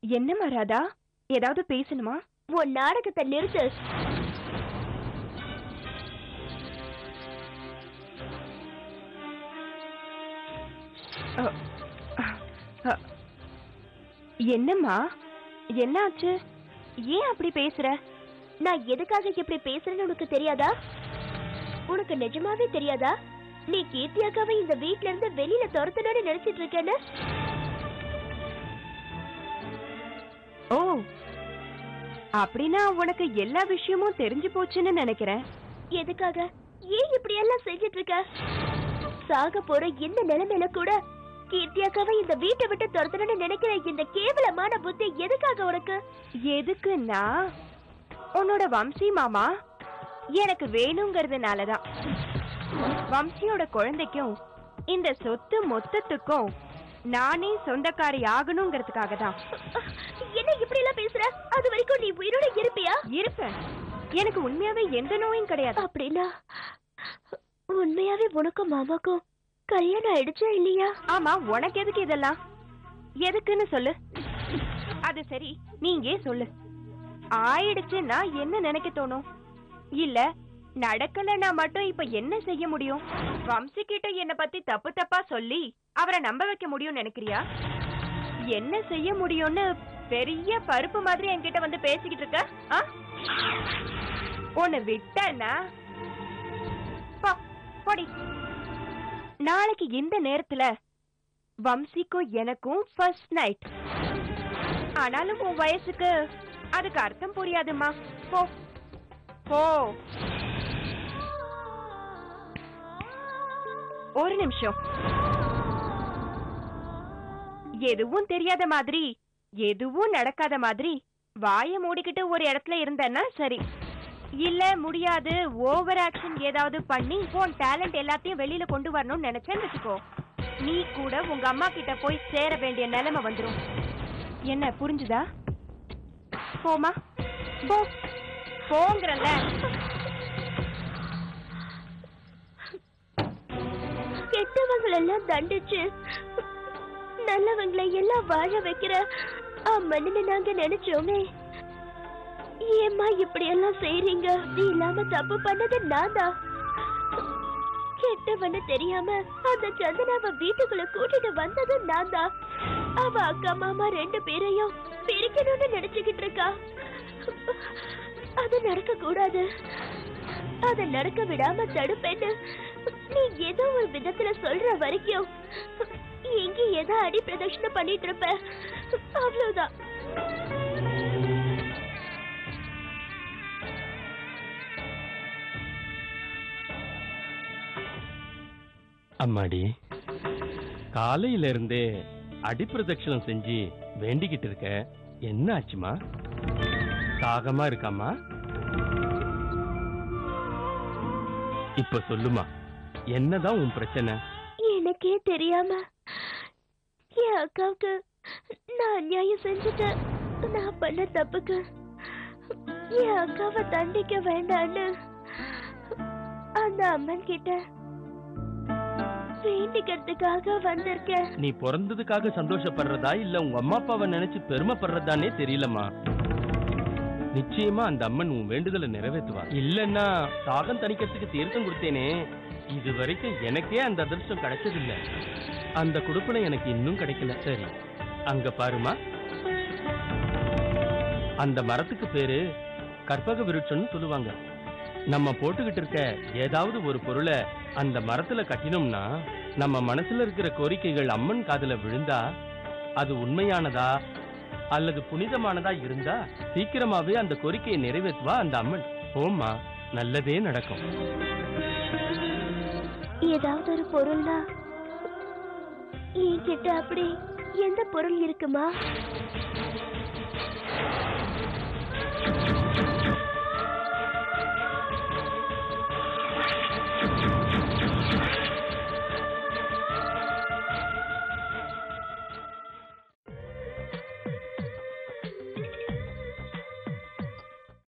என்னம்மா ராதா, ஏதாவது பேசணுமா? உன் நாடகத்தை நிறுத்து. என்னம்மா, என்னாச்சு? ஏன் அப்படி பேசுற? நான் எதுக்காக இப்படி பேசுறேன்னு உனக்கு தெரியாதா? உனக்கு நிஜமாவே தெரியாதா நீ கீர்த்தி அக்காவை இந்த வீட்ல இருந்து வெளியில துரத்தணும்னு நினைச்சிட்டு இருக்கேன்னு? ஓ, அப்படின்னா உனக்கு எல்லா விஷயமும் தெரிஞ்சு போச்சுன்னு நினைக்கிறேன். எதுக்காக, ஏன் இப்படி எல்லாம் செஞ்சிட்டு இருக்க? சாக போற இந்த நிலைமையில கூட கீர்த்தி அக்காவை இந்த வீட்டை விட்டு துரத்தணும்னு நினைக்கிற இந்த கேவலமான புத்தி எதுக்காக உனக்கு? எதுக்குன்னா உன்னோட வம்சி மாமா எனக்கு வேணுங்கிறதுனாலதான். வம்சியோட குழந்தைக்கும் இந்த சொத்து மொத்தத்துக்கும் நானே சொந்தக்காரி ஆகணுங்கிறதுக்காக தான். என்ன இப்படி எல்லாம் பேசுற? அது வரைக்கும் நீ உயிரோட இருப்பியா? இருப்பேன். எனக்கு உண்மையாவே எந்த நோயும் கிடையாது. அப்படின்னா உண்மையாவே உனக்கும் மாமாக்கும் கல்யாணம் ஆயிடுச்சா இல்லையா? ஆமா, உனக்கு எதுக்கு இதெல்லாம்? எதுக்குன்னு சொல்லு. அது சரி, நீங்க சொல்லு. ஆயிடுச்சுன்னா என்ன நினைக்க தோணும்? இல்ல நடக்கலன்னா மட்டும் இப்ப என்ன செய்ய முடியும்? வம்சி கிட்ட என்ன பத்தி தப்பு தப்பா சொல்லி அவரை நம்ப வைக்க முடியும் நினைக்கிறியா? என்ன செய்ய முடியும்னு பெரிய பருப்பு மாதிரி என்கிட்ட வந்து பேசிக்கிட்டு இருக்க? உன்னை விட்டனா போடி. நாளைக்கு இந்த நேரத்துல வம்சிக்கும் எனக்கும் ஃபர்ஸ்ட் நைட். ஆனாலும் உன் வயசுக்கு அதுக்கு அர்த்தம் புரியாதுமா. போ போ. ஒரு நிமிஷம். எதுவும் தெரியாத மாதிரி, எதுவும் நடக்காத மாதிரி வாய மூடிக்கிட்டு ஒரு இடத்துல இருந்தேன்னா சரி. இல்ல முடியாது, ஓவர் ஆக்ஷன் ஏதாவது பண்ணி உன் டேலண்ட் எல்லாத்தையும் வெளியில கொண்டு வரணும்னு நினைச்சேன்னு வச்சுக்கோ, நீ கூட உங்க அம்மா கிட்ட போய் சேர வேண்டிய நிலைமை வந்துடும். என்ன புரிஞ்சுதா? போமா, போ. போங்கறல. கெட்டவங்களெல்லாம் தண்டிச்சு நல்லவங்களை எல்லாம் வாழ வைக்கிற அம்மன்னு நாங்க நினைச்சோமே. ஏம்மா இப்படி எல்லாம் செய்றீங்க? நீ இல்லாம தப்பு பண்ணது நான் தான். கெட்டவன்னு தெரியாம அந்த சந்தனாவை வீட்டுக்குள்ள கூட்டிட்டு வந்தது நான் தான். அவ அக்கா மாமா 2 பேரையும் பிரிக்கணும்னு நினைச்சுக்கிட்டு இருக்கா. அது நடக்க கூடாது. அத நடக்க விடாம தடுப்பேன்னு நீ ஏதோ ஒரு விதத்துல சொல்ற வரைக்கும் எங்க ஏதோ அடி பிரதட்சணை பண்ணிட்டு இருப்ப. அவ்வளவுதான். அம்மாடி, காலையில இருந்தே அடிப்பிரதட்சணம் செஞ்சு வேண்டிக்கிட்டு இருக்க. என்ன ஆச்சுமா? தாகமா இருக்காமா? இப்ப சொல்லுமா, என்னதான் உன் பிரச்சனை? எனக்கே தெரியாம என் அக்காவுக்கு நான் அநியாயம் செஞ்சுட்டேன். நான் பண்ண தப்புக்கு என் அக்காவை தண்டிக்க வேண்டான்னு அந்த அம்மன் கிட்ட வேண்டிக்கிறதுக்காக வந்திருக்கேன். நீ பிறந்ததுக்காக சந்தோஷப்படுறதா இல்ல உங்க அம்மா அப்பாவை நினைச்சு பெருமைப்படுறதானே தெரியலமா. நிச்சயமா அந்த அம்மன் உன் வேண்டுதலை நிறைவேற்றுவா. இல்லன்னா தாகம் தணிக்கிறதுக்கு தீர்த்தம் கொடுத்தேனே, இது வரைக்கும் எனக்கே அந்த அதிர்ஷ்டம் கிடைச்சதில்லை. அந்த கொடுப்பனை எனக்கு இன்னும் கிடைக்கல. சரி, அங்க பாருமா, அந்த மரத்துக்கு பேரு கற்பக விருட்சம்னு சொல்லுவாங்க. நம்ம போட்டுக்கிட்டு இருக்க ஏதாவது ஒரு பொருளை அந்த மரத்துல கட்டினோம்னா நம்ம மனசுல இருக்கிற கோரிக்கைகள் அம்மன் காதுல விழுந்தா அது உண்மையானதா அல்லது புனிதமானதா இருந்தா சீக்கிரமாவே அந்த கோரிக்கையை நிறைவேற்றுவா அந்த அம்மன். போம்மா, நல்லதே நடக்கும். ஏதாவது ஒரு பொருள்னா என்கிட்ட அப்படி எந்த பொருள் இருக்குமா?